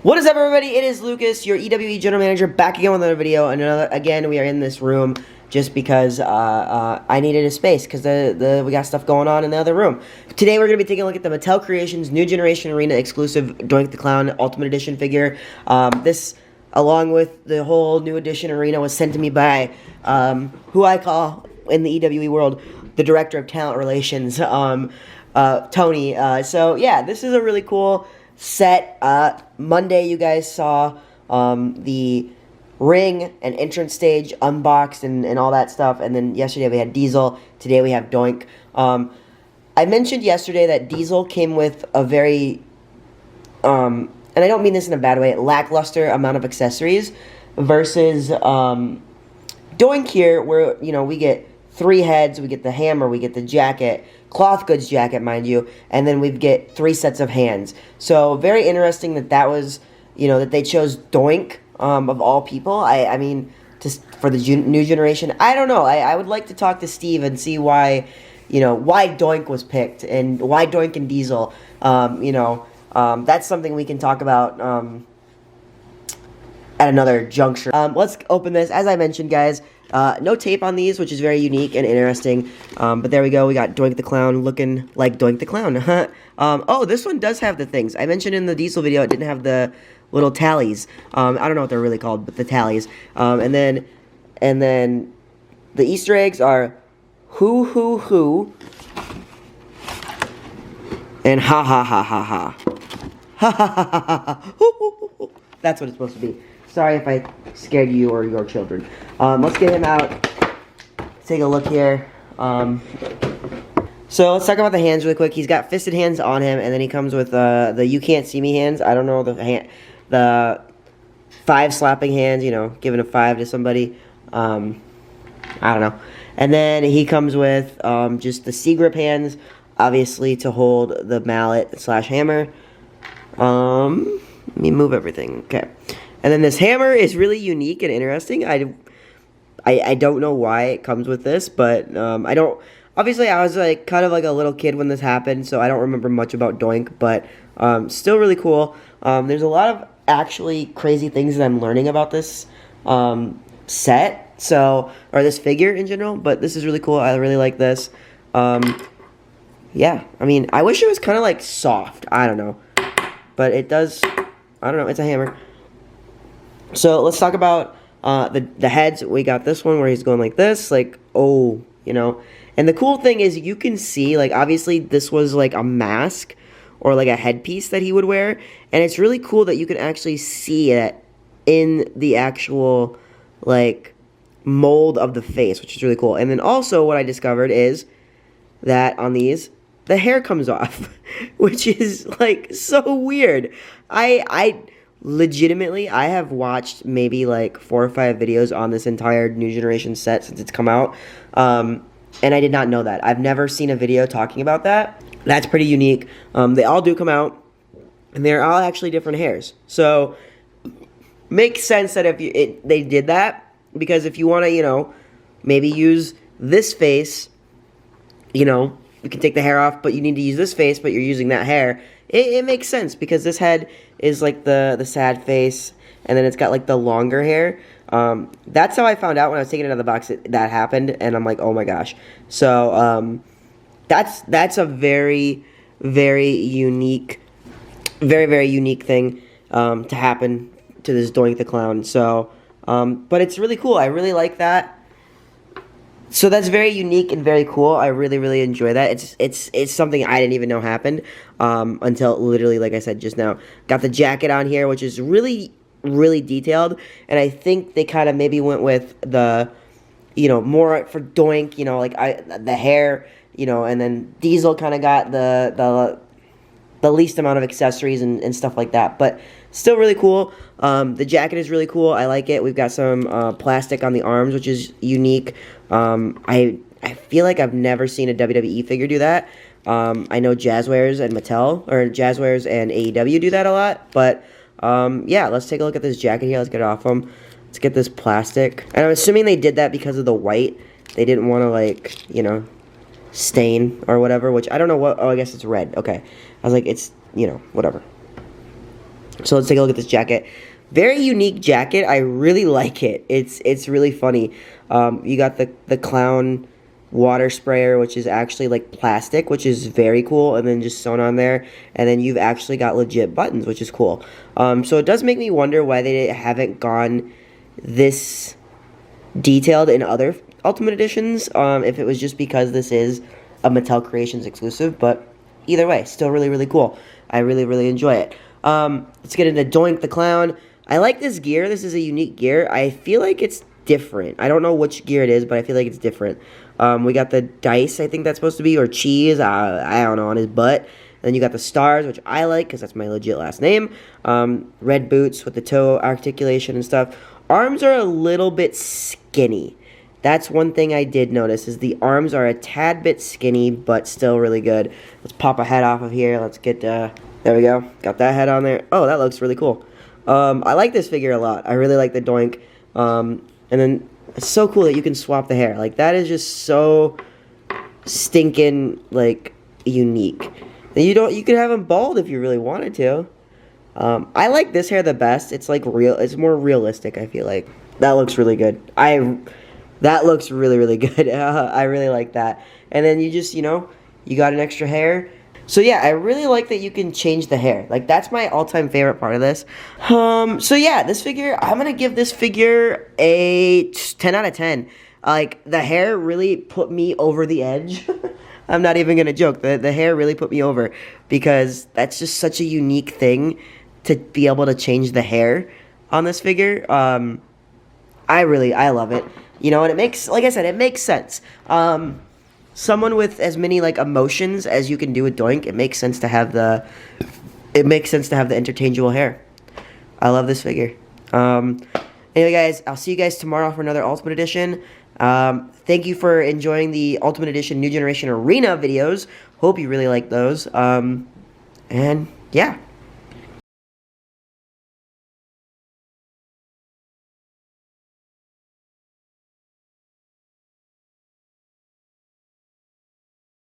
What is up, everybody? It is Lucas, your EWE General Manager, back again with another video. Again, we are in this room just because I needed a space because we got stuff going on in the other room. Today, we're going to be taking a look at the Mattel Creations New Generation Arena exclusive Doink the Clown Ultimate Edition figure. This, along with the whole new edition arena, was sent to me by who I call in the EWE world the Director of Talent Relations, Tony. So yeah, this is a really cool set. Monday you guys saw the ring and entrance stage unboxed and all that stuff, and then yesterday we had Diesel. Today we have Doink. I mentioned yesterday that Diesel came with a very and I don't mean this in a bad way, lackluster amount of accessories versus Doink here, where we get 3 heads, we get the hammer, we get the jacket, cloth goods jacket, mind you, and then we get 3 sets of hands. So very interesting that was, that they chose Doink of all people. I mean, for the new generation, I don't know. I would like to talk to Steve and see why, why Doink was picked and why Doink and Diesel. That's something we can talk about at another juncture. Let's open this. As I mentioned, guys, no tape on these, which is very unique and interesting. But there we go. We got Doink the Clown looking like Doink the Clown. Oh, this one does have the things. I mentioned in the Diesel video it didn't have the little tallies. I don't know what they're really called, but the tallies. And then the Easter eggs are who, and ha ha ha ha ha. Ha ha ha ha ha. That's what it's supposed to be. Sorry if I scared you or your children. Let's get him out. Let's take a look here. So let's talk about the hands really quick. He's got fisted hands on him, and then he comes with the you can't see me hands. I don't know the 5 slapping hands. Giving a 5 to somebody. I don't know. And then he comes with just the C grip hands, obviously to hold the mallet / hammer. Let me move everything. Okay. And then this hammer is really unique and interesting. I don't know why it comes with this, but I don't. Obviously, I was kind of like a little kid when this happened, so I don't remember much about Doink, but still really cool. There's a lot of actually crazy things that I'm learning about this set, or this figure in general. But this is really cool. I really like this. Yeah, I mean, I wish it was kind of like soft. I don't know, but it does. I don't know. It's a hammer. So let's talk about the heads. We got this one where he's going like this, And the cool thing is you can see, obviously this was like a mask or like a headpiece that he would wear. And it's really cool that you can actually see it in the actual, mold of the face, which is really cool. And then also what I discovered is that on these, the hair comes off, which is, so weird. I legitimately, I have watched maybe 4 or 5 videos on this entire new generation set since it's come out, and I did not know that. I've never seen a video talking about that. That's pretty unique. They all do come out, and they're all actually different hairs. So, makes sense that if they did that, because if you want to, maybe use this face, you can take the hair off, but you need to use this face, but you're using that hair. It makes sense because this head is the sad face, and then it's got the longer hair. That's how I found out when I was taking it out of the box that happened, and I'm like, oh my gosh. So that's a very, very unique, very unique thing to happen to this Doink the Clown. So, but it's really cool. I really like that. So that's very unique and very cool. I really enjoy that. It's something I didn't even know happened until literally, like I said just now. Got the jacket on here, which is really detailed, and I think they kind of maybe went with the, more for Doink, the hair, and then Diesel kind of got the least amount of accessories and stuff like that, but still really cool. The jacket is really cool. I like it. We've got some plastic on the arms, which is unique. I feel like I've never seen a WWE figure do that. I know Jazzwares and Mattel, or Jazzwares and AEW do that a lot, but yeah, let's take a look at this jacket here. Let's get it off them. Let's get this plastic. And I'm assuming they did that because of the white. They didn't want to, stain or whatever, which I don't know what. Oh, I guess it's red. Okay. I was like, it's, whatever. So let's take a look at this jacket. Very unique jacket. I really like it. It's really funny. You got the clown water sprayer, which is actually like plastic, which is very cool, and then just sewn on there. And then you've actually got legit buttons, which is cool. So it does make me wonder why they haven't gone this detailed in other Ultimate Editions. If it was just because this is a Mattel Creations exclusive, but either way, still really, really cool. I really, really enjoy it. Let's get into Doink the Clown. I like this gear. This is a unique gear. I feel like it's different. I don't know which gear it is, but I feel like it's different. We got the dice, I think that's supposed to be, or cheese, I don't know, on his butt. Then you got the stars, which I like, because that's my legit last name. Red boots with the toe articulation and stuff. Arms are a little bit skinny. That's one thing I did notice, is the arms are a tad bit skinny, but still really good. Let's pop a head off of here. Let's get, there we go. Got that head on there. Oh, that looks really cool. I like this figure a lot. I really like the Doink. And then it's so cool that you can swap the hair. Like, that is just so stinking, like, unique. And you could have him bald if you really wanted to. I like this hair the best. It's like it's more realistic, I feel like. That looks really good. That looks really, really good. I really like that. And then you just, you got an extra hair. So yeah, I really like that you can change the hair. Like, that's my all-time favorite part of this. So yeah, this figure, I'm gonna give this figure a 10 out of 10. Like, the hair really put me over the edge. I'm not even gonna joke. The hair really put me over, because that's just such a unique thing to be able to change the hair on this figure. I love it. And it makes, like I said, it makes sense. Someone with as many, like, emotions as you can do with Doink, it makes sense to have the interchangeable hair. I love this figure. Anyway, guys, I'll see you guys tomorrow for another Ultimate Edition. Thank you for enjoying the Ultimate Edition New Generation Arena videos. Hope you really like those. And yeah.